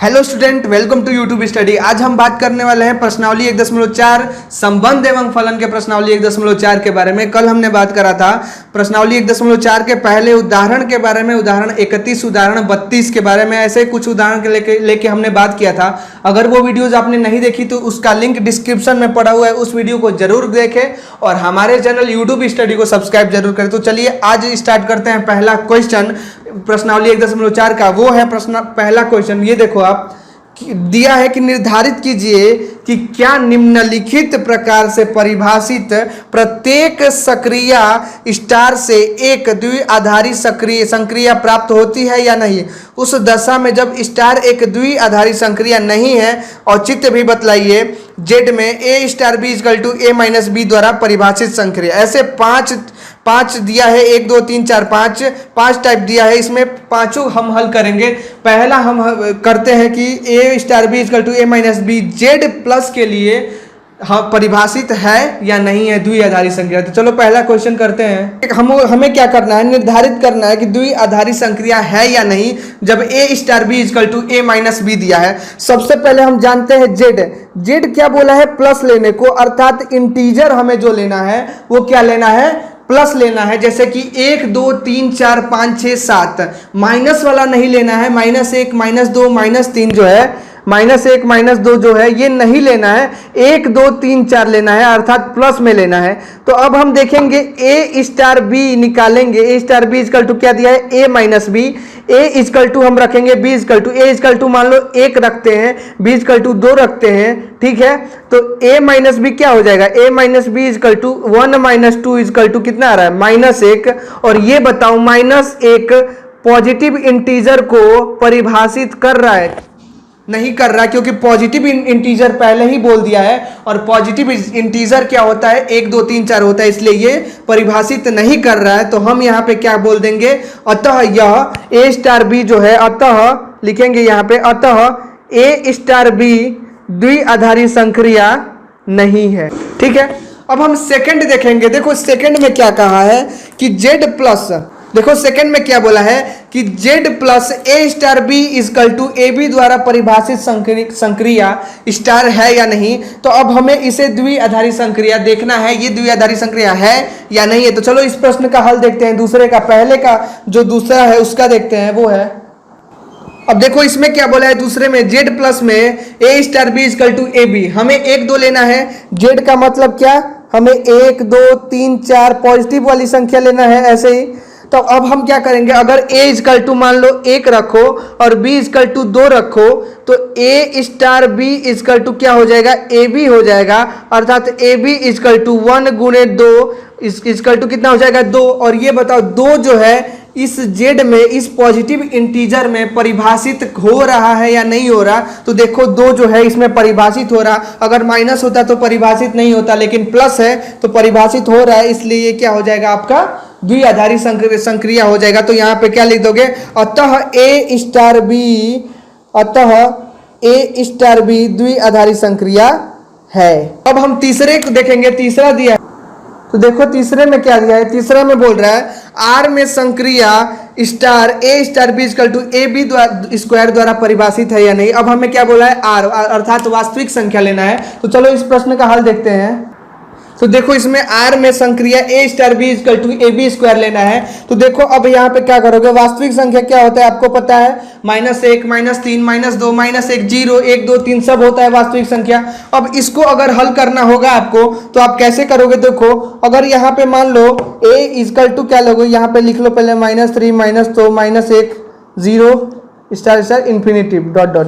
Hello student, welcome to YouTube study. आज हम बात करने वाले हैं प्रश्नावली 1.4 संबंध एवं फलन के प्रश्नावली 1.4 के बारे में। कल हमने बात करा था प्रश्नावली 1.4 के पहले उदाहरण के बारे में, उदाहरण 31, उदाहरण 32 के बारे में। ऐसे कुछ उदाहरण के लेके हमने बात किया था। अगर वो वीडियोज आपने नहीं देखी तो उसका लिंक डिस्क्रिप्शन में पड़ा हुआ है, उस वीडियो को जरूर देखें और हमारे चैनल यूट्यूब स्टडी को सब्सक्राइब जरूर करें। तो चलिए आज स्टार्ट करते हैं पहला क्वेश्चन प्रश्नावली 1.4 का। वो है पहला क्वेश्चन, ये देखो आप दिया है कि निर्धारित कीजिए कि क्या निम्नलिखित प्रकार से परिभाषित प्रत्येक सक्रिया स्टार से एक द्विआधारी संक्रिया प्राप्त होती है या नहीं। उस दशा में जब स्टार एक द्विआधारी संक्रिया नहीं है, औचित्य भी बतलाइए। जेड में A star B equal to A minus B द्वारा परिभाषित संक्रिया। ऐसे पांच दिया है, 1 2 3 4 5 टाइप दिया है। इसमें पांचों हम हल करेंगे। पहला हम करते हैं कि A star B equal to A minus B Z plus के लिए हाँ परिभाषित है या नहीं है द्विआधारी संक्रिया। तो चलो पहला क्वेश्चन करते हैं। हमें क्या करना है, निर्धारित करना है कि द्विआधारी संक्रिया है या नहीं जब A star B equal to A minus B दिया है। सबसे पहले हम जानते हैं जेड क्या बोला है, प्लस लेने को, अर्थात इंटीजर हमें जो लेना है वो क्या लेना है, प्लस लेना है। जैसे कि 1 2 3 4 5 6 7, माइनस वाला नहीं लेना है। -1 -2 -3 जो है, -1 -2 जो है ये नहीं लेना है, 1 2 3 4 लेना है, अर्थात प्लस में लेना है। तो अब हम देखेंगे ए स्टार बी निकालेंगे। A star B equal to क्या दिया है, A minus B. A equal to हम रखेंगे B equal to, A equal to मान लो 1 रखते हैं, बी इक्वल टू 2 रखते हैं, ठीक है। तो ए माइनस बी क्या हो जाएगा, A minus B equal to 1 - 2 equal to कितना आ रहा है, -1। और ये बताओ -1 पॉजिटिव इंटीजर को परिभाषित कर रहा है, नहीं कर रहा, क्योंकि पॉजिटिव इंटीजर पहले ही बोल दिया है। और पॉजिटिव इंटीजर क्या होता है, 1 2 3 4 होता है, इसलिए ये परिभाषित नहीं कर रहा है। तो हम यहाँ पे क्या बोल देंगे, अतः यह ए स्टार बी जो है, अतः लिखेंगे यहाँ पे, अतः ए स्टार बी द्विआधारी संक्रिया नहीं है, ठीक है। अब हम सेकंड देखेंगे। देखो सेकंड में क्या कहा है कि जेड प्लस, देखो सेकंड में क्या बोला है कि Z plus A star B equal to A B द्वारा परिभाषित संक्रिया स्टार है या नहीं। तो अब हमें इसे द्विआधारी संक्रिया देखना है, ये द्विआधारी संक्रिया है या नहीं है। तो चलो इस प्रश्न का हल देखते हैं। दूसरे का, पहले का जो दूसरा है उसका देखते हैं, वो है। अब देखो इसमें क्या बोला है, दूसरे में जेड प्लस में A star B equal to A B, हमें 1 2 लेना है। जेड का मतलब क्या, हमें 1 2 3 4 पॉजिटिव वाली संख्या लेना है, ऐसे ही। तो अब हम क्या करेंगे, अगर a इक्वल टू मान लो 1 रखो और b इक्वल टू 2 रखो, तो a star b equal to क्या हो जाएगा, ए बी हो जाएगा। अर्थात A B equal to 1 × 2 equal to कितना हो जाएगा, 2। और ये बताओ 2 जो है इस जेड में, इस पॉजिटिव इंटीजर में परिभाषित हो रहा है या नहीं हो रहा। तो देखो 2 जो है इसमें परिभाषित हो रहा, अगर माइनस होता तो परिभाषित नहीं होता, लेकिन प्लस है तो परिभाषित हो रहा है, इसलिए ये क्या हो जाएगा, आपका द्विआधारी संक्रिया हो जाएगा। तो यहाँ पे क्या लिख दोगे, अतः ए स्टार बी द्विआधारी संक्रिया है। अब हम तीसरे को देखेंगे। तीसरा दिया है, तो देखो तीसरे में क्या दिया है, तीसरा में बोल रहा है आर में संक्रिया star A star B equal to A B square द्वारा परिभाषित है या नहीं। अब हमें क्या बोला है, आर अर्थात वास्तविक संख्या लेना है। तो चलो इस प्रश्न का हल देखते हैं। तो देखो इसमें आर में संक्रिया A star B equal to A B square लेना है। तो देखो अब यहाँ पे क्या करोगे, वास्तविक संख्या क्या होता है आपको पता है, -1 -3 -2 -1 0 1 2 3 सब होता है वास्तविक संख्या। अब इसको अगर हल करना होगा आपको, तो आप कैसे करोगे, देखो अगर यहाँ पे मान लो a इक्वल टू क्या लोगे, यहाँ पे लिख लो पहले -3 -2 -1 0 star star infinitive dot dot.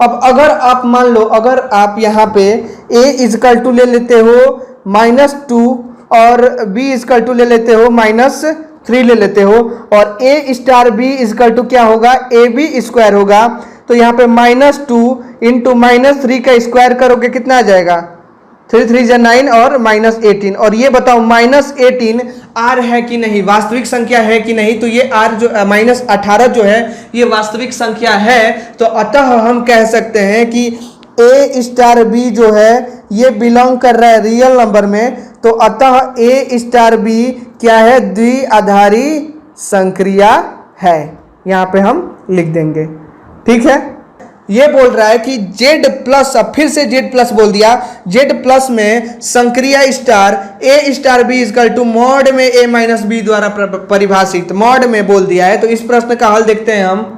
अब अगर आप मान लो, अगर आप यहाँ पे a इक्वल टू ले लेते हो -2 और b इक्वल टू ले लेते हो -3 ले लेते हो, और a star b equal to क्या होगा, ए बी स्क्वायर होगा। तो यहाँ पे -2 इंटू -3 का स्क्वायर करोगे कितना आ जाएगा, 3 3 9 और -18। और ये बताओ -18 आर है कि नहीं, वास्तविक संख्या है कि नहीं। तो ये आर जो -18 जो है ये वास्तविक संख्या है। तो अतः हम कह सकते हैं कि ए स्टार बी जो है ये बिलोंग कर रहा है रियल नंबर में। तो अतः ए स्टार बी क्या है, द्विआधारी संक्रिया है। यहाँ पे हम लिख देंगे, ठीक है। ये बोल रहा है कि जेड प्लस, अब फिर से जेड प्लस बोल दिया, जेड प्लस में संक्रिया star A star B equal to mod में ए माइनस बी द्वारा परिभाषित, मॉड में बोल दिया है। तो इस प्रश्न का हल देखते हैं हम।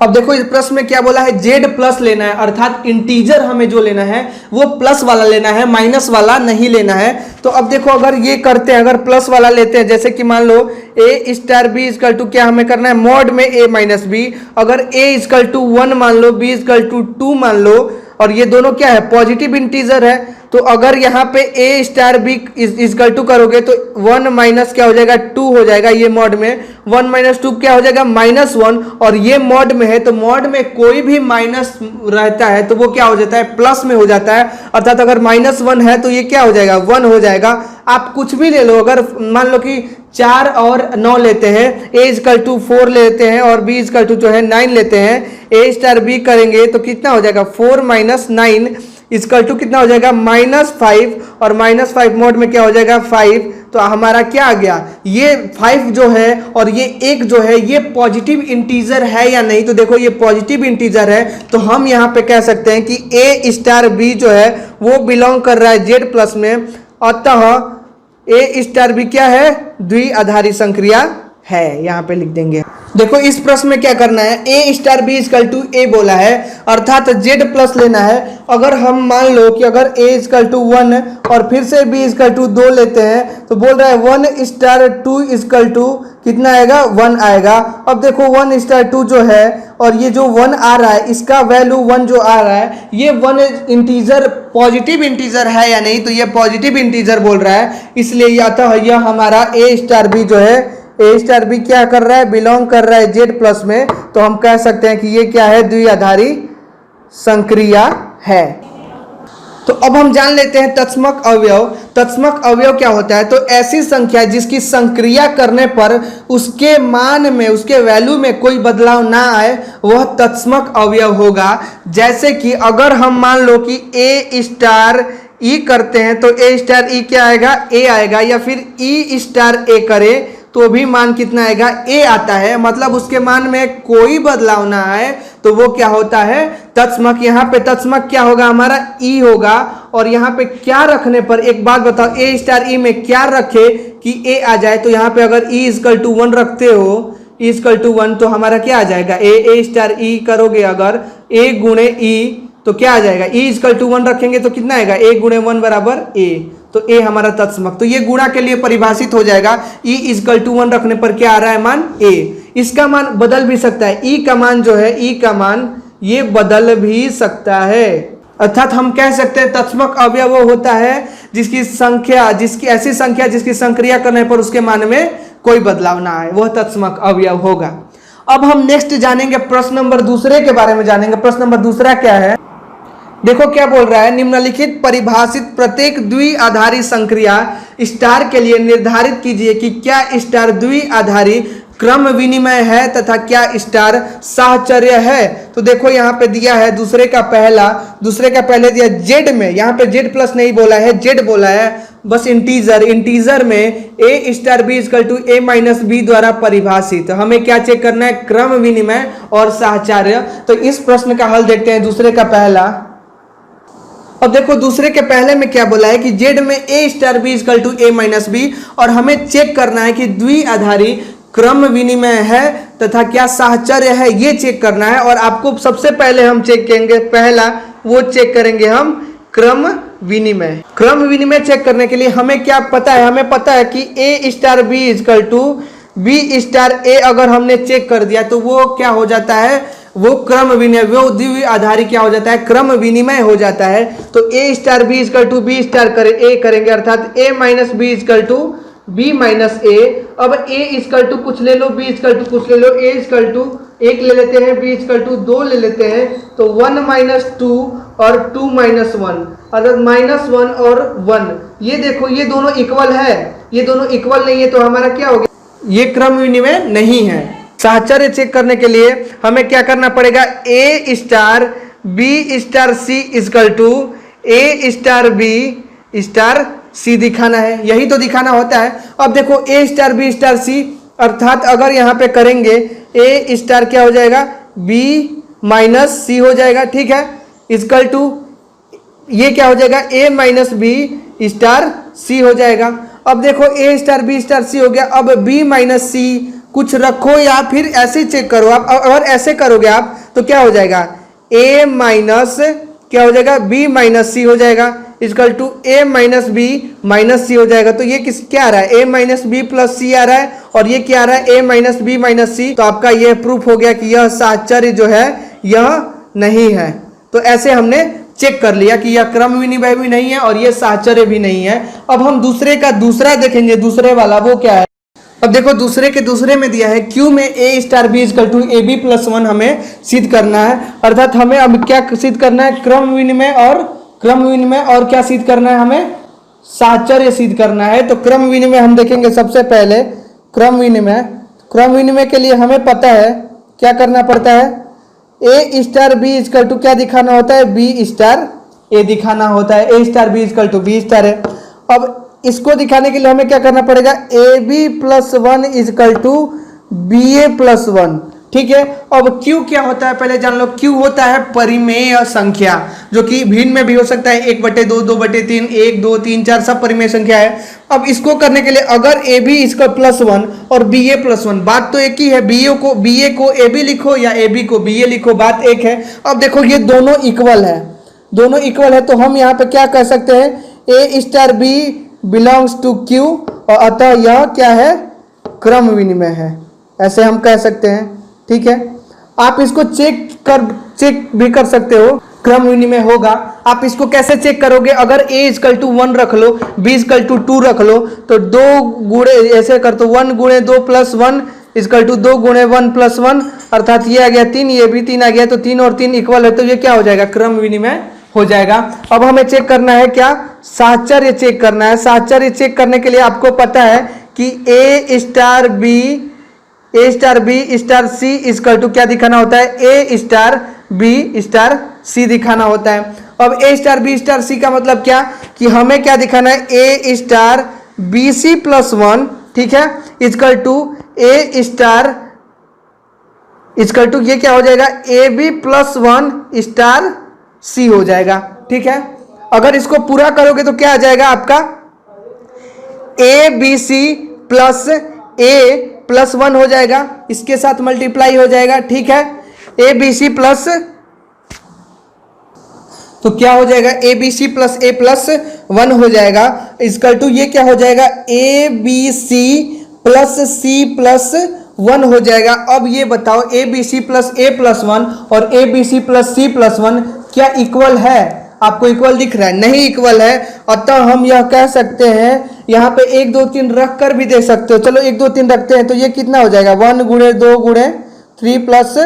अब देखो इस प्रश्न में क्या बोला है, जेड प्लस लेना है, अर्थात इंटीजर हमें जो लेना है वो प्लस वाला लेना है, माइनस वाला नहीं लेना है। तो अब देखो अगर ये करते हैं, अगर प्लस वाला लेते हैं, जैसे कि मान लो ए स्टार बी इजकल टू क्या हमें करना है, मॉड में ए माइनस बी, अगर ए इजकल टू 1 मान लो, बी इजकल टू 2 मान लो, और ये दोनों क्या है, पॉजिटिव इंटीजर है। तो अगर यहाँ पे ए स्टार बी इजकल टू करोगे तो 1 माइनस क्या हो जाएगा, 2 हो जाएगा। ये मॉड में 1 माइनस 2 क्या हो जाएगा, -1, और ये मॉड में है तो मॉड में कोई भी माइनस रहता है तो वो क्या हो जाता है, प्लस में हो जाता है। अर्थात अगर -1 है तो ये क्या हो जाएगा, 1 हो जाएगा। आप कुछ भी ले लो, अगर मान लो कि 4 और 9 लेते हैं, ए इजकल टू 4 लेते हैं और बी इजकल टू जो है 9 लेते हैं, ए स्टार बी करेंगे तो कितना हो जाएगा, 4 - 9 इजकल टू कितना हो जाएगा, -5, और -5 मोड में क्या हो जाएगा, 5। तो हमारा क्या आ गया, ये 5 जो है और ये 1 जो है ये पॉजिटिव इंटीजर है या नहीं। तो देखो ये पॉजिटिव इंटीजर है, तो हम यहाँ पे कह सकते हैं कि ए स्टार बी जो है वो बिलोंग कर रहा है जेड प्लस में। अतः ए स्टार बी क्या है, द्विआधारी संक्रिया है, यहाँ पे लिख देंगे। देखो इस प्रश्न में क्या करना है, A star B equal to ए बोला है, अर्थात जेड प्लस लेना है। अगर हम मान लो कि अगर ए इजकल टू 1 और फिर से बी इजकल टू 2 लेते हैं तो बोल रहा है 1 स्टार 2 इजकल टू कितना आएगा, 1 आएगा। अब देखो 1 स्टार 2 जो है और ये जो 1 आ रहा है, इसका वैल्यू 1 जो आ रहा है, ये 1 इंटीजर पॉजिटिव इंटीजर है या नहीं, तो ये पॉजिटिव इंटीजर बोल रहा है। इसलिए अतः यह हमारा ए स्टार बी जो है, ए स्टार बी क्या कर रहा है, बिलोंग कर रहा है जेड प्लस में। तो हम कह सकते हैं कि ये क्या है, द्विआधारी संक्रिया है। तो अब हम जान लेते हैं तत्समक अवयव। तत्समक अवयव क्या होता है, तो ऐसी संख्या जिसकी संक्रिया करने पर उसके मान में, उसके वैल्यू में कोई बदलाव ना आए, वह तत्समक अवयव होगा। जैसे कि अगर हम मान लो कि ए स्टार ई करते हैं तो ए स्टार ई क्या आएगा, ए आएगा, या फिर ई स्टार ए करें तो भी मान कितना आएगा, ए आता है। मतलब उसके मान में कोई बदलाव ना आए तो वो क्या होता है, तत्समक। यहाँ पे तत्समक क्या होगा, हमारा ई होगा। और यहाँ पे क्या रखने पर, एक बात बताओ, ए स्टार ई में क्या रखे कि ए आ जाए। तो यहाँ पे अगर ई इजकल टू 1 रखते हो, ई इजकल टू 1, तो हमारा क्या आ जाएगा, ए स्टार ई करोगे अगर, ए गुणे ई तो क्या आ जाएगा, ई इजकल टू 1 रखेंगे तो कितना आएगा, ए गुणे 1 बराबर ए। तो ए हमारा तत्समक, तो ये गुणा के लिए परिभाषित हो जाएगा। ई इजकल टू 1 रखने पर क्या आ रहा है, मान ए। इसका मान बदल भी सकता है, ई का मान जो है, ई का मान ये बदल भी सकता है। अर्थात हम कह सकते हैं तत्समक अवयव वो होता है जिसकी संख्या, जिसकी ऐसी संख्या जिसकी संक्रिया करने पर उसके मान में कोई बदलाव ना आए, वह तत्समक अवयव होगा। अब हम नेक्स्ट जानेंगे प्रश्न नंबर दूसरे के बारे में जानेंगे। प्रश्न नंबर दूसरा क्या है, देखो क्या बोल रहा है, निम्नलिखित परिभाषित प्रत्येक द्विआधारी संक्रिया स्टार के लिए निर्धारित कीजिए कि क्या स्टार द्विआधारी क्रम विनिमय है तथा क्या स्टार साहचर्य है। तो देखो यहाँ पे दिया है दूसरे का पहले दिया जेड में, यहाँ पे जेड प्लस नहीं बोला है, जेड बोला है, बस इंटीजर में A star B equal to A minus B द्वारा परिभाषित। हमें क्या चेक करना है, क्रम विनिमय और साहचर्य। तो इस प्रश्न का हल देखते हैं दूसरे का पहला। अब देखो दूसरे के पहले में क्या बोला है कि जेड में A star B equal to A minus B, और हमें चेक करना है कि द्विआधारी क्रम विनिमय है तथा क्या साहचर्य है, ये चेक करना है। और आपको सबसे पहले हम चेक करेंगे, पहला वो चेक करेंगे हम क्रम विनिमय। क्रम विनिमय चेक करने के लिए हमें क्या पता है, हमें पता है कि A star B equal to B star A अगर हमने चेक कर दिया तो वो क्या हो जाता है, वो क्रम विनिमय, वो द्विआधारी क्या हो जाता है, क्रम विनिमय हो जाता है। तो A star B equal to B star A करेंगे, अर्थात A minus B equal to B minus A. अब ए इजकल टू कुछ ले लो, बी इजकल टू कुछ ले लो, ए इजकल टू 1 ले लेते हैं, बी इजकल टू 2 ले लेते हैं। तो 1 - 2 और 2 - 1, अर्थात -1 और 1, ये देखो ये दोनों इक्वल है, ये दोनों इक्वल नहीं है, तो हमारा क्या हो गया, ये क्रम विनिमय नहीं है। साहचर्य चेक करने के लिए हमें क्या करना पड़ेगा, A star B star C equal to A star B star C दिखाना है, यही तो दिखाना होता है। अब देखो A star B star C, अर्थात अगर यहाँ पे करेंगे ए स्टार क्या हो जाएगा, बी माइनस सी हो जाएगा, ठीक है, इक्वल टू ये क्या हो जाएगा A minus B star C हो जाएगा। अब देखो A star B star C हो गया, अब बी माइनस सी कुछ रखो या फिर ऐसे चेक करो आप, अगर ऐसे करोगे आप तो क्या हो जाएगा ए माइनस क्या हो जाएगा बी माइनस सी हो जाएगा equal to A minus B minus C हो जाएगा। तो ये किस क्या आ रहा है A minus B plus C आ रहा है और ये क्या आ रहा है A minus B minus C. तो आपका यह प्रूफ हो गया कि यह साहचर्य जो है यह नहीं है। तो ऐसे हमने चेक कर लिया कि यह क्रम विनिमय भी नहीं है और यह साहचर्य भी नहीं है। अब हम दूसरे का दूसरा देखेंगे, दूसरे वाला वो क्या है। अब देखो दूसरे के दूसरे में दिया है क्यू में A star B equal to A B plus one हमें सिद्ध करना है, अर्थात हमें अब क्या सिद्ध करना है क्रम विनिमय और क्या सिद्ध करना है हमें साहचर्य सिद्ध करना है। तो क्रम विनिमय हम देखेंगे सबसे पहले क्रम विनिमय के लिए हमें पता है क्या करना पड़ता है A star B equal to क्या दिखाना होता है बी स्टार ए दिखाना होता है, A star B equal to B star है। अब इसको दिखाने के लिए हमें क्या करना पड़ेगा A B plus one equal to B A plus one, ठीक है। अब क्यू क्या होता है पहले जान लो, क्यू होता है परिमेय संख्या जो कि भिन्न में भी हो सकता है 1/2 2/3 1 2 3 4 सब परिमेय संख्या है। अब इसको करने के लिए अगर ए बी इसका प्लस वन और बी ए प्लस वन, बात तो एक ही है, बी ए को ए बी लिखो या ए बी को बी ए लिखो, बात एक है। अब देखो ये दोनों इक्वल है तो हम यहाँ पे क्या कह सकते हैं A star B belongs to Q और अतः यह क्या है क्रम विनिमय है, ऐसे हम कह सकते हैं, ठीक है। आप इसको चेक भी कर सकते हो क्रम विनिमय होगा। आप इसको कैसे चेक करोगे, अगर a इक्वल टू 1 रख लो b इक्वल टू 2 रख लो तो 2 गुणे ऐसे कर तो 1 गुणे 2 प्लस 1 इक्वल टू 2 गुणे 1 प्लस 1, अर्थात ये आ गया 3 ये भी 3 आ गया तो 3 और 3 इक्वल है तो ये क्या हो जाएगा क्रम विनिमय हो जाएगा। अब हमें चेक करना है क्या साहचर्य चेक करना है। साहचर्य चेक करने के लिए आपको पता है कि A star B star C equal to क्या दिखाना होता है A star B star C दिखाना होता है। अब A star B star C का मतलब क्या कि हमें क्या दिखाना है A star B C plus one, ठीक है, equal to A star equal to ये क्या हो जाएगा A B plus one star C हो जाएगा, ठीक है। अगर इसको पूरा करोगे तो क्या आ जाएगा आपका A B C plus A plus one हो जाएगा, इसके साथ मल्टीप्लाई हो जाएगा, ठीक है, ए बी सी प्लस तो क्या हो जाएगा A B C plus A plus one हो जाएगा इक्वल टू ये क्या हो जाएगा A B C plus C plus one हो जाएगा। अब ये बताओ A B C plus A plus one और A B C plus C plus one क्या इक्वल है, आपको इक्वल दिख रहा है, नहीं इक्वल है। अतः हम यह कह सकते हैं यहाँ पे 1 2 3 रख कर भी दे सकते हो, चलो 1 2 3 रखते हैं तो ये कितना हो जाएगा 1 गुणे 2 गुणे 3 प्लस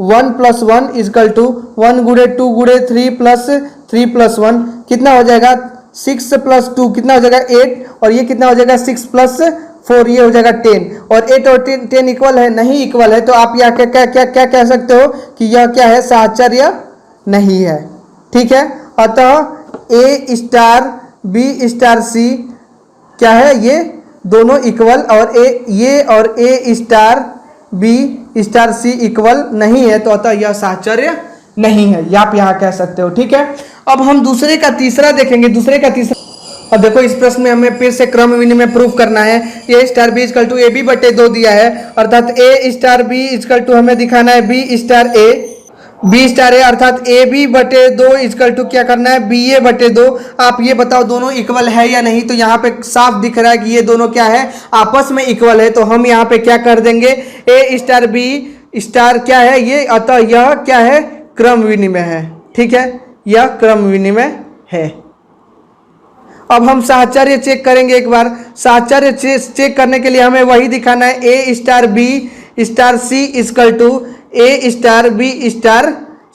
1 प्लस 1 इक्वल टू 1 गुणे 2 गुणे 3 प्लस 3 प्लस 1 कितना हो जाएगा 6 प्लस 2 कितना हो जाएगा 8 और ये कितना हो जाएगा 6 प्लस 4 ये हो जाएगा 10 और 8 और 10 इक्वल है, नहीं इक्वल है। तो आप यहाँ क्या कह सकते हो कि यह क्या है साहचर्य नहीं है, ठीक है। अतः ए स्टार बी स्टार सी क्या है ये दोनों इक्वल और A star B star C equal नहीं है, तो अतः यह साहचर्य नहीं है, आप यहाँ कह सकते हो, ठीक है। अब हम दूसरे का तीसरा देखेंगे, अब देखो इस प्रश्न में हमें फिर से क्रम विनिमय प्रूफ करना है। A star B equal to A B बटे 2 दिया है, अर्थात A star B equal to हमें दिखाना है बी स्टार ए अर्थात ए बी बटे 2 इक्वल टू क्या करना है बी ए बटे 2। आप ये बताओ दोनों इक्वल है या नहीं, तो यहाँ पे साफ दिख रहा है कि ये दोनों क्या है आपस में इक्वल है। तो हम यहाँ पे क्या कर देंगे ए स्टार बी स्टार क्या है ये, अतः यह क्या है क्रम विनिमय है, ठीक है, यह क्रम विनिमय है। अब हम साहचर्य चेक करेंगे एक बार। साहचर्य चेक करने के लिए हमें वही दिखाना है A star B star C equal to A star B star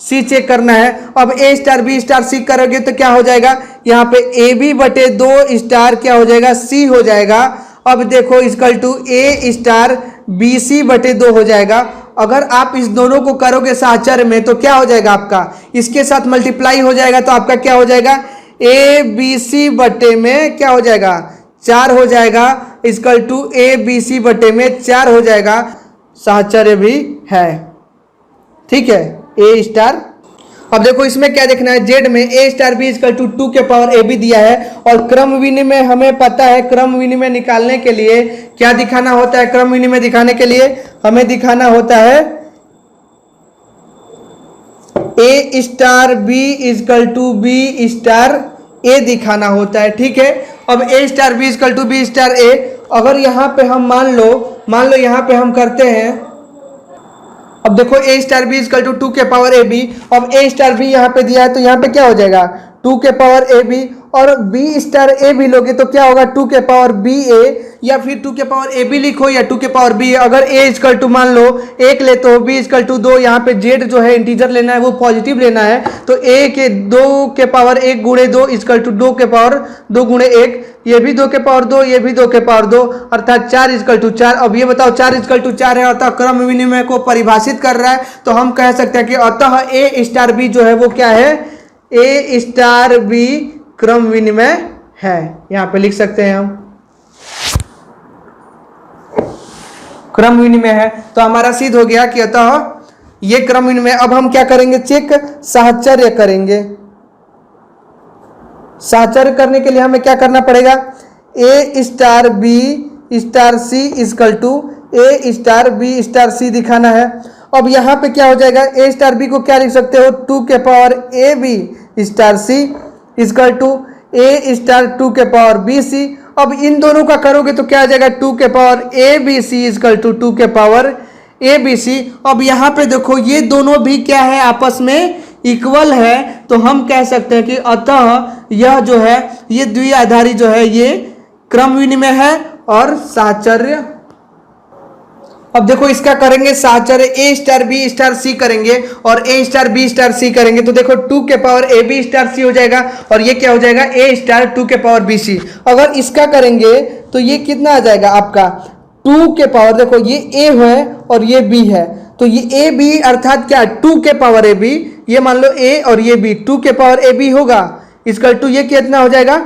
C check करना है। अब A star B star C करोगे तो क्या हो जाएगा यहाँ पे ए बी बटे 2 स्टार क्या हो जाएगा सी हो जाएगा। अब देखो equal to A star B C बटे 2 हो जाएगा। अगर आप इस दोनों को करोगे साहचर्य में तो क्या हो जाएगा आपका इसके साथ मल्टीप्लाई हो जाएगा, तो आपका क्या हो जाएगा ए बी सी बटे में क्या हो जाएगा 4 हो जाएगा equal to A B C बटे में 4 हो जाएगा, साहचर्य भी है, ठीक है। A star. अब देखो इसमें क्या देखना है, जेड में A star B equal to 2 के पावर ए बी दिया है और क्रम विनिमय हमें पता है, क्रम विनिमय निकालने के लिए क्या दिखाना होता है, क्रम विनिमय दिखाने के लिए हमें दिखाना होता है A star B equal to B star A दिखाना होता है, ठीक है। अब A star B equal to B star A, अगर यहां पे हम मान लो यहां पे हम करते हैं, अब देखो A star B equal to 2 के पावर ए बी, अब ए स्टार बी यहाँ पे दिया है तो यहाँ पे क्या हो जाएगा 2 के पावर ए बी, और बी स्टार ए भी लोगे तो क्या होगा 2 के पावर बी ए, या फिर 2 के पावर ए बी लिखो या 2 के पावर बी। अगर ए इजकल टू मान लो 1 लेते हो, बी इजकल टू 2, यहाँ पे जेड जो है इंटीजर लेना है वो पॉजिटिव लेना है, तो ए के 2 के पावर 1 गुणे 2 इजकल टू 2 के पावर 2 गुणे 1, ये भी 2 के पावर 2, ये भी 2 के पावर 2, अर्थात 4 इजकल टू 4। अब ये बताओ 4 इजकल टू 4 है, अतः क्रम विनिमय को परिभाषित कर रहा है, तो हम कह सकते हैं कि अतः ए स्टार बी जो है वो क्या है, ए स्टार बी क्रम विनिमय है। यहां पे लिख सकते हैं हम क्रम विनिमय है, तो हमारा सिद्ध हो गया कि अतः ये क्रम विनिमय। अब हम क्या करेंगे, चेक साहचर्य करेंगे। साहचर्य करने के लिए हमें क्या करना पड़ेगा, A star B star C equal to A star B star C दिखाना है। अब यहां पे क्या हो जाएगा, ए स्टार बी को क्या लिख सकते हो 2 के power A B star C equal to A star 2 के पावर बी सी। अब इन दोनों का करोगे तो क्या आ जाएगा 2 के power A B C equal to 2 के पावर ए बी सी। अब यहाँ पे देखो ये दोनों भी क्या है, आपस में इक्वल है, तो हम कह सकते हैं कि अतः यह जो है ये द्विआधारी जो है ये क्रम विनिमय है और साहचर्य। अब देखो इसका करेंगे साहचर्य, ए स्टार बी स्टार सी करेंगे और ए स्टार बी स्टार सी करेंगे, तो देखो 2 के power A B star C हो जाएगा और ये क्या हो जाएगा ए स्टार 2 के पावर बी सी। अगर इसका करेंगे तो ये कितना आ जाएगा आपका 2 के पावर, देखो ये ए है और ये बी है, तो ये ए बी अर्थात क्या 2 के पावर ए बी, ये मान लो ए और ये बी 2 के पावर ए बी होगा, इसका 2 ये कितना हो जाएगा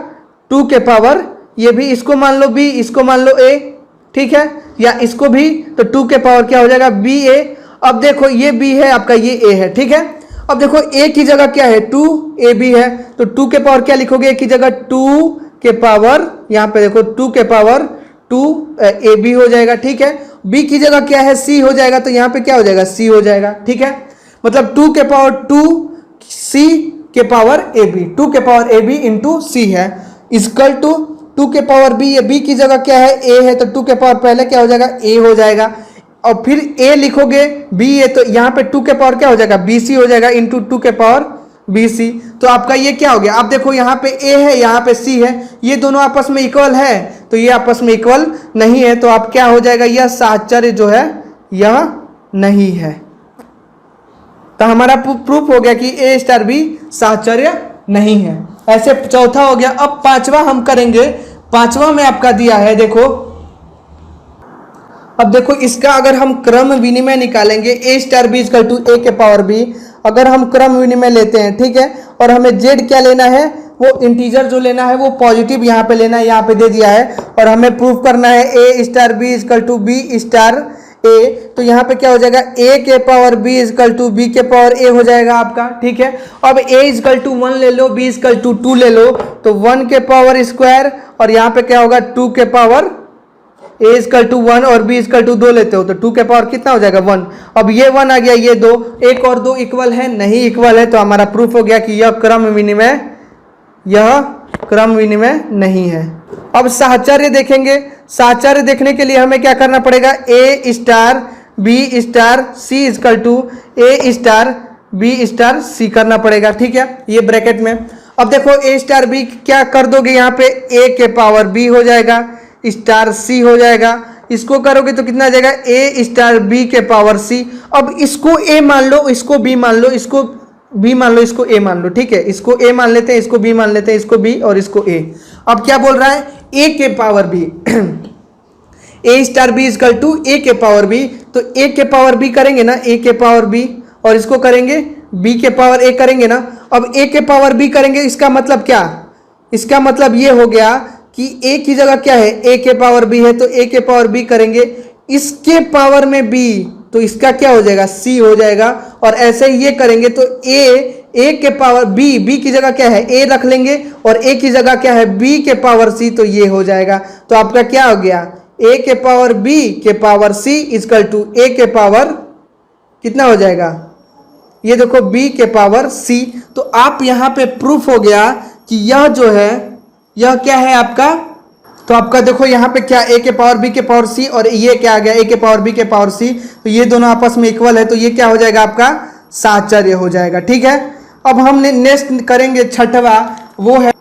2 के पावर ये भी, इसको मान लो बी, इसको मान लो ए, ठीक है, या इसको भी, तो 2 के पावर क्या हो जाएगा बी ए। अब देखो ये बी है आपका, ये ए है, ठीक है। अब देखो ए की जगह क्या है 2 ए बी है, तो 2 के पावर क्या लिखोगे, ए की जगह 2 के पावर, यहाँ पे देखो 2 के पावर 2 ए बी हो जाएगा, ठीक है। बी की जगह क्या है सी हो जाएगा, तो यहाँ पे क्या हो जाएगा सी हो जाएगा, ठीक है। मतलब 2 के पावर 2 सी के पावर ए बी, 2 के पावर ए बी इंटू सी है इक्वल टू 2 के पावर बी, ये बी की जगह क्या है ए है, तो 2 के पावर पहले क्या हो जाएगा ए हो जाएगा, और फिर ए लिखोगे बी है, तो यहाँ पे 2 के पावर क्या हो जाएगा बी सी हो जाएगा इंटू 2 के पावर बी सी। तो आपका ये क्या हो गया, आप देखो यहाँ पे ए है यहाँ पे सी है, ये दोनों आपस में इक्वल है, तो ये आपस में इक्वल नहीं है, तो आप क्या हो जाएगा यह साहचर्य जो है यह नहीं है। तो हमारा प्रूफ हो गया कि ए स्टार बी साहचर्य नहीं है। ऐसे चौथा हो गया। अब पांचवा हम करेंगे, पांचवा में आपका दिया है देखो, अब देखो इसका अगर हम क्रम विनिमय निकालेंगे A star B equal to A के पावर बी, अगर हम क्रम विनिमय लेते हैं, ठीक है, और हमें जेड क्या लेना है, वो इंटीजर जो लेना है वो पॉजिटिव यहाँ पे लेना है, यहाँ पे दे दिया है, और हमें प्रूफ करना है A star B equal to B star A, तो यहाँ पे क्या हो जाएगा ए के power B equal to B के पावर ए हो जाएगा आपका, ठीक है। अब ए इजकल टू 1 ले लो, बी इजकल टू 2 ले लो, तो 1 के पावर स्क्वायर, और यहाँ पे क्या होगा 2 के पावर, ए इजकल टू 1 और बी इजकल टू 2 लेते हो तो 2 के पावर कितना हो जाएगा 1। अब ये 1 आ गया, ये 2, 1 और 2 इक्वल है, नहीं इक्वल है, तो हमारा प्रूफ हो गया कि यह क्रम विनिमय नहीं है। अब साहचर्य देखेंगे, साहचर्य देखने के लिए हमें क्या करना पड़ेगा, A star B star C equal to A star B star C करना पड़ेगा, ठीक है, ये ब्रैकेट में। अब देखो ए स्टार बी क्या कर दोगे, यहाँ पे ए के पावर बी हो जाएगा स्टार सी हो जाएगा, इसको करोगे तो कितना आ जाएगा ए स्टार बी के पावर सी। अब इसको ए मान लो, इसको बी मान लो, इसको बी मान लो, इसको ए मान लो, ठीक है, इसको ए मान लेते हैं, इसको बी मान लेते हैं, इसको बी और इसको ए। अब क्या बोल रहा है ए के power B A star B equal to A के पावर बी, तो ए के पावर बी करेंगे ना, ए के पावर बी, और इसको करेंगे बी के पावर ए करेंगे ना। अब ए के पावर बी करेंगे, इसका मतलब क्या, इसका मतलब ये हो गया कि ए की जगह क्या है ए के पावर बी है, तो ए के पावर बी करेंगे, इसके पावर में बी, तो इसका क्या हो जाएगा, सी हो जाएगा। और ऐसे ही ये करेंगे तो ए के पावर बी की जगह क्या है, ए रख लेंगे, और ए की जगह क्या है, बी के पावर सी, तो ये हो जाएगा। तो आपका क्या हो गया, ए के पावर बी के power C equal to A के पावर कितना हो जाएगा, ये देखो बी के पावर सी। तो आप यहां पे प्रूफ हो गया कि यह जो है यह क्या है आपका, तो आपका देखो यहाँ पे क्या, ए के पावर बी के पावर सी, और ये क्या आ गया, ए के पावर बी के पावर सी, तो ये दोनों आपस में इक्वल है, तो ये क्या हो जाएगा आपका साहचर्य हो जाएगा। ठीक है, अब हम नेक्स्ट करेंगे छठवा, वो है,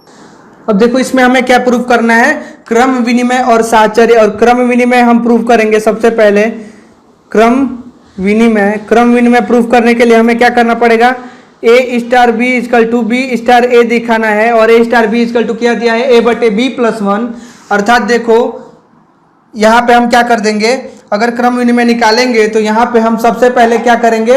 अब देखो इसमें हमें क्या प्रूव करना है, क्रम विनिमय और साहचर्य। और क्रम विनिमय हम प्रूव करेंगे सबसे पहले, क्रम विनिमय प्रूफ करने के लिए हमें क्या करना पड़ेगा, A star B equal to B star A दिखाना है, और A star B equal to क्या दिया है, ए बटे बी प्लस वन। अर्थात देखो यहाँ पे हम क्या कर देंगे, अगर क्रम विनिमय निकालेंगे तो यहाँ पे हम सबसे पहले क्या करेंगे,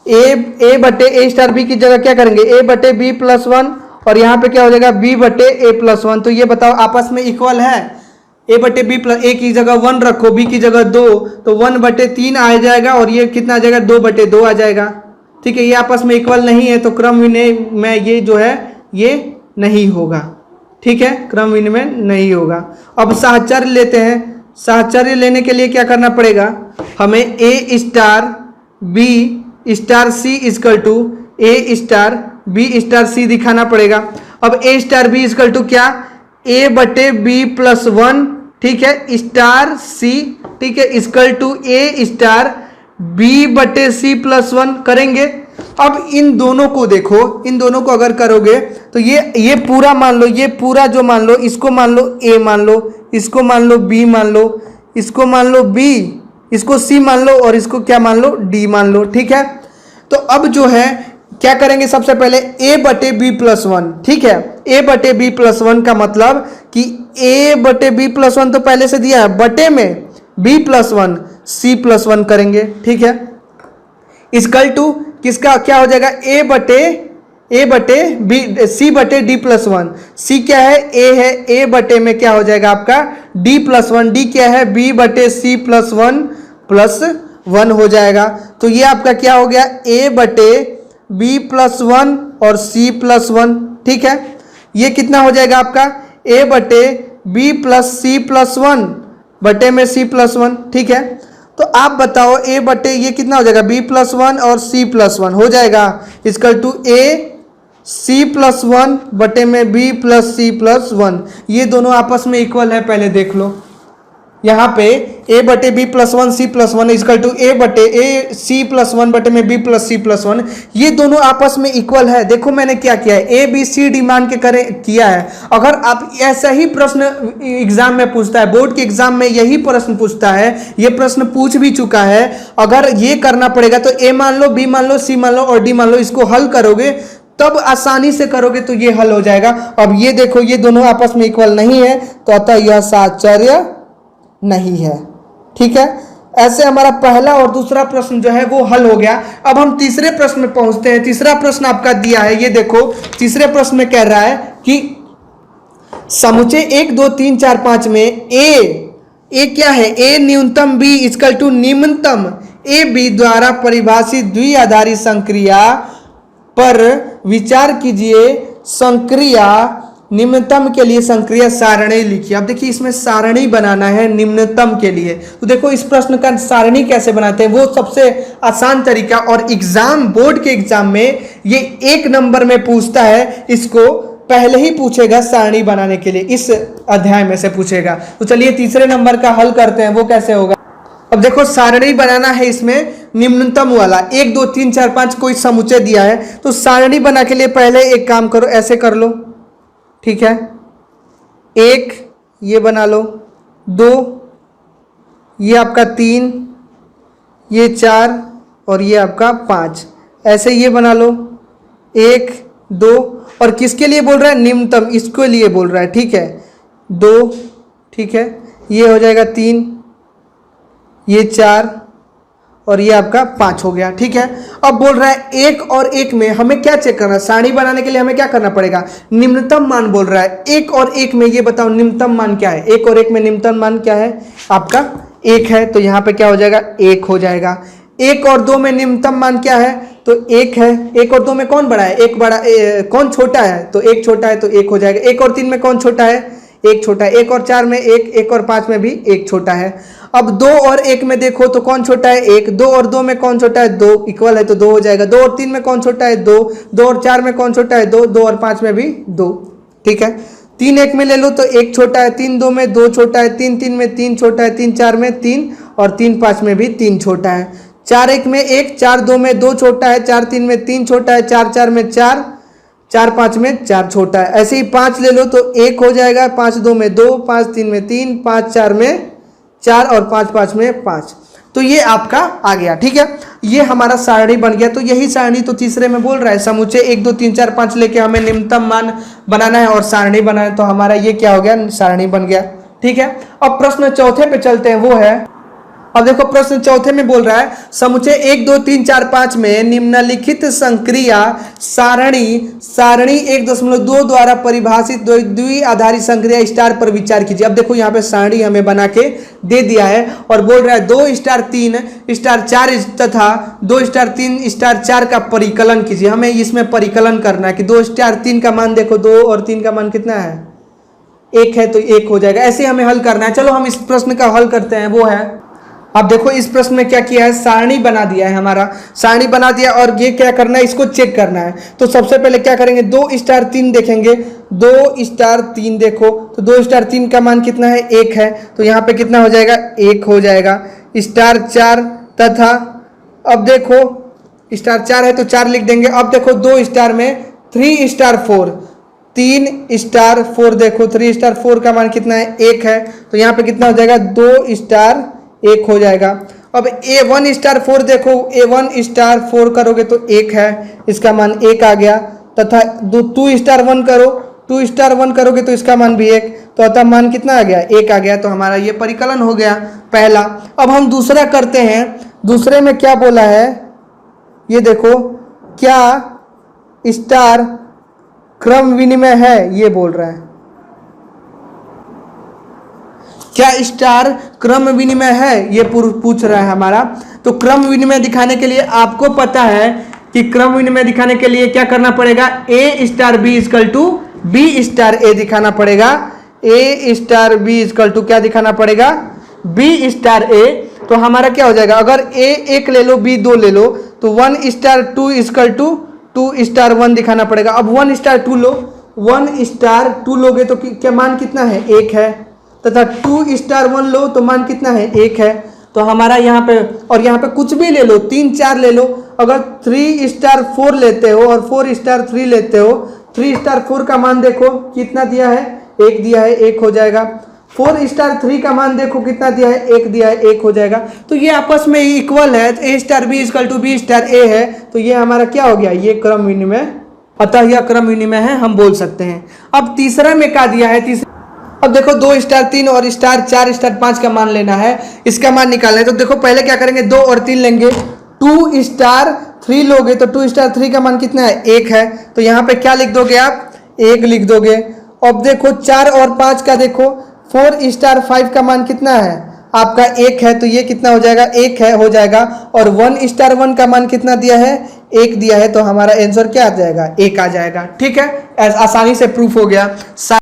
ए बटे ए स्टार बी की जगह क्या करेंगे, ए बटे बी प्लस वन, और यहाँ पे क्या हो जाएगा, बी बटे ए प्लस वन। तो ये बताओ आपस में इक्वल है, ए बटे बी प्लस, ए की जगह वन रखो, बी की जगह दो, तो वन बटे तीन आ जाएगा, और ये कितना आ जाएगा, दो बटे दो आ जाएगा। ठीक है, ये आपस में इक्वल नहीं है, तो क्रम विनिमय में ये जो है ये नहीं होगा। ठीक है, क्रम विनिमय नहीं होगा। अब साहचर्य लेते हैं, साहचर्य लेने के लिए क्या करना पड़ेगा, हमें A star B star C equal to A star B star C दिखाना पड़ेगा। अब A star B equal to क्या, ए बटे बी प्लस वन, ठीक है, स्टार सी, ठीक है, equal to A star B बटे सी प्लस वन करेंगे। अब इन दोनों को देखो, इन दोनों को अगर करोगे तो ये पूरा मान लो, ये पूरा जो मान लो, इसको मान लो ए मान लो, इसको मान लो बी मान लो, इसको मान लो बी, इसको सी मान लो, और इसको क्या मान लो, डी मान लो। ठीक है, तो अब जो है क्या करेंगे, सबसे पहले ए बटे बी प्लस वन। ठीक है, ए बटे बी प्लस वन का मतलब कि ए बटे बी प्लस वन तो पहले से दिया है, बटे में B plus one C plus one करेंगे। ठीक है, इक्वल टू किसका क्या हो जाएगा, ए बटे बी सी बटे डी प्लस वन। सी क्या है, ए है, ए बटे में क्या हो जाएगा आपका डी प्लस वन, डी क्या है, बी बटे सी प्लस वन हो जाएगा। तो ये आपका क्या हो गया, ए बटे बी प्लस वन और सी प्लस वन। ठीक है, ये कितना हो जाएगा आपका, ए बटे B plus C plus one बटे में सी प्लस वन। ठीक है, तो आप बताओ ए बटे ये कितना हो जाएगा, बी प्लस वन और सी प्लस वन हो जाएगा, equal to A C plus one बटे में B plus C plus one. ये दोनों आपस में इक्वल है, पहले देख लो, यहाँ पे ए बटे B plus one C plus one equal to A बटे ए सी प्लस वन बटे में B plus C plus one. ये दोनों आपस में इक्वल है। देखो मैंने क्या किया है, ए बी सी डी मान के किया है। अगर आप ऐसा ही प्रश्न एग्जाम में पूछता है, बोर्ड के एग्जाम में यही प्रश्न पूछता है, ये प्रश्न पूछ भी चुका है, अगर ये करना पड़ेगा तो ए मान लो, बी मान लो, सी मान लो और डी मान लो, इसको हल करोगे तब आसानी से करोगे तो ये हल हो जाएगा। अब ये देखो ये दोनों आपस में इक्वल नहीं है, तो अतः यह साहचर्य नहीं है। ठीक है, ऐसे हमारा पहला और दूसरा प्रश्न जो है वो हल हो गया। अब हम तीसरे प्रश्न में पहुंचते हैं। तीसरा प्रश्न आपका दिया है, ये देखो तीसरे प्रश्न में कह रहा है कि समुच्चय 1 2 3 4 5 में ए क्या है, ए न्यूनतम बी इक्वल टू निम्नतम ए बी द्वारा परिभाषित द्विआधारी संक्रिया पर विचार कीजिए। संक्रिया निम्नतम के लिए संक्रिया सारणी लिखिए। अब देखिए इसमें सारणी बनाना है निम्नतम के लिए, तो देखो इस प्रश्न का सारणी कैसे बनाते हैं, वो सबसे आसान तरीका, और एग्जाम बोर्ड के एग्जाम में ये 1 नंबर में पूछता है, इसको पहले ही पूछेगा सारणी बनाने के लिए, इस अध्याय में से पूछेगा। तो चलिए तीसरे नंबर का हल करते हैं, वो कैसे होगा। अब देखो सारणी बनाना है इसमें निम्नतम वाला, 1 2 3 4 5 कोई समुच्चय दिया है, तो सारणी बना के लिए पहले एक काम करो, ऐसे कर लो। ठीक है, 1 ये बना लो, 2 ये आपका 3, ये 4 और ये आपका 5, ऐसे ये बना लो 1 2, और किसके लिए बोल रहा है, निम्नतम, इसके लिए बोल रहा है। ठीक है, 2, ठीक है, ये हो जाएगा 3, ये 4 और ये आपका 5 हो गया। ठीक है, अब बोल रहा है 1 और 1 में हमें क्या चेक करना है, सारणी बनाने के लिए हमें क्या करना पड़ेगा, निम्नतम मान बोल रहा है। 1 और 1 में ये बताओ निम्नतम मान क्या है, 1 और 1 में निम्नतम मान क्या है आपका एक है तो यहाँ पे क्या हो जाएगा, एक हो जाएगा। एक और दो में निम्नतम मान क्या है, तो एक है। एक और दो में कौन बड़ा है, एक बड़ा, कौन छोटा है, तो एक छोटा है तो एक हो जाएगा। एक और तीन में कौन छोटा है, एक छोटा है। एक और चार में एक, एक और पांच में भी एक छोटा है। अब दो और एक में देखो तो कौन छोटा है, एक। दो और दो में कौन छोटा है, दो, इक्वल है तो दो हो जाएगा। दो और तीन में कौन छोटा है, दो। दो और चार में कौन छोटा है, दो। दो और पांच में भी दो, ठीक है। तीन एक में ले लो तो एक छोटा है, तीन दो में दो छोटा है, तीन तीन में तीन छोटा है, तीन चार में तीन, और तीन पांच में भी तीन छोटा है। चार एक में एक, चार दो में दो छोटा है, चार तीन में तीन छोटा है, चार चार में चार, चार पांच में चार छोटा है। ऐसे ही पांच ले लो तो एक हो जाएगा, पांच दो में दो, पांच तीन में तीन, पांच चार में चार, और पांच पांच में पांच। तो ये आपका आ गया, ठीक है। ये हमारा सारणी बन गया। तो यही सारणी तो तीसरे में बोल रहा है, समुच्चय 1 2 3 4 5 लेके हमें निम्नतम मान बनाना है और सारणी बनाना है। तो हमारा ये क्या हो गया, सारणी बन गया, ठीक है। अब प्रश्न चौथे पे चलते हैं, वो है, अब देखो प्रश्न चौथे में बोल रहा है समुच्चय 1 2 3 4 5 में निम्नलिखित संक्रिया सारणी 1.2 द्वारा परिभाषित द्विआधारी संक्रिया स्टार पर विचार कीजिए। अब देखो यहाँ पे सारणी हमें बना के दे दिया है और बोल रहा है 2 स्टार 3 स्टार 4 तथा 2 स्टार 3 स्टार 4 का परिकलन कीजिए। हमें इसमें परिकलन करना है कि 2 स्टार 3 का मान देखो, 2 और 3 का मान कितना है, एक है तो एक हो जाएगा। ऐसे हमें हल करना है। चलो हम इस प्रश्न का हल करते हैं, वो है, अब देखो इस प्रश्न में क्या किया है, सारणी बना दिया है, हमारा सारणी बना दिया और ये क्या करना है, इसको चेक करना है। तो सबसे पहले क्या करेंगे, 2 स्टार 3 देखेंगे। 2 स्टार 3 देखो तो 2 स्टार 3 का मान कितना है, एक है, तो यहाँ पे कितना हो जाएगा, एक हो जाएगा। स्टार 4 तथा, अब देखो स्टार 4 है तो 4 लिख देंगे। अब देखो 2 स्टार में 3 स्टार 4, 3 स्टार 4 देखो, 3 स्टार 4 का मान कितना है, एक है, तो यहाँ पे कितना हो जाएगा, 2 स्टार एक हो जाएगा। अब A1 स्टार 4 देखो, A1 स्टार 4 करोगे तो एक है, इसका मान एक आ गया। तथा 2 स्टार 1 करो, 2 स्टार 1 करोगे तो इसका मान भी एक, तो अतः मान कितना आ गया, एक आ गया। तो हमारा ये परिकलन हो गया पहला। अब हम दूसरा करते हैं। दूसरे में क्या बोला है, ये देखो, क्या स्टार क्रम विनिमय है, ये बोल रहा है, क्या स्टार क्रम विनिमय है, ये पूछ रहा है हमारा। तो क्रम विनिमय दिखाने के लिए आपको पता है कि क्रम विनिमय दिखाने के लिए क्या करना पड़ेगा, A star B equal to B star A दिखाना पड़ेगा। A star B equal to क्या दिखाना पड़ेगा, B स्टार A। तो हमारा क्या हो जाएगा, अगर A 1 ले लो, B 2 ले लो, तो 1 स्टार 2 इक्वल टू 2 स्टार 1 दिखाना पड़ेगा। अब 1 स्टार 2 लो, 1 स्टार 2 लोगे तो क्या मान कितना है, एक है, तथा 2 स्टार 1 लो तो मान कितना है, एक है। तो हमारा यहाँ पे, और यहाँ पे कुछ भी ले लो, 3 4 ले लो। अगर 3 स्टार 4 लेते हो और 4 स्टार 3 लेते हो, 3 स्टार 4 का मान देखो कितना दिया है, एक दिया है, एक हो जाएगा। 4 स्टार 3 का मान देखो कितना दिया है, एक दिया है, एक हो जाएगा। तो ये आपस में इक्वल है, A star B equal to B star A है। तो ये हमारा क्या हो गया, ये क्रम विनिमय, अतः यह क्रम विनिमय है, हम बोल सकते हैं। अब तीसरा में क्या दिया है, अब देखो 2 स्टार 3 और स्टार 4 स्टार 5 का मान लेना है, इसका मान निकालना है। तो देखो पहले क्या करेंगे, 2 और 3 लेंगे। 2 स्टार 3 लोगे तो 2 स्टार 3 का मान कितना है, एक है, तो यहाँ पे क्या लिख दोगे आप, एक लिख दोगे। अब देखो 4 और 5 का देखो, 4 स्टार 5 का मान कितना है आपका, एक है, तो ये कितना हो जाएगा, एक है, हो जाएगा। और 1 स्टार 1 का मान कितना दिया है, एक दिया है, तो हमारा आंसर क्या आ जाएगा, एक आ जाएगा। ठीक है, आसानी से प्रूफ हो गया।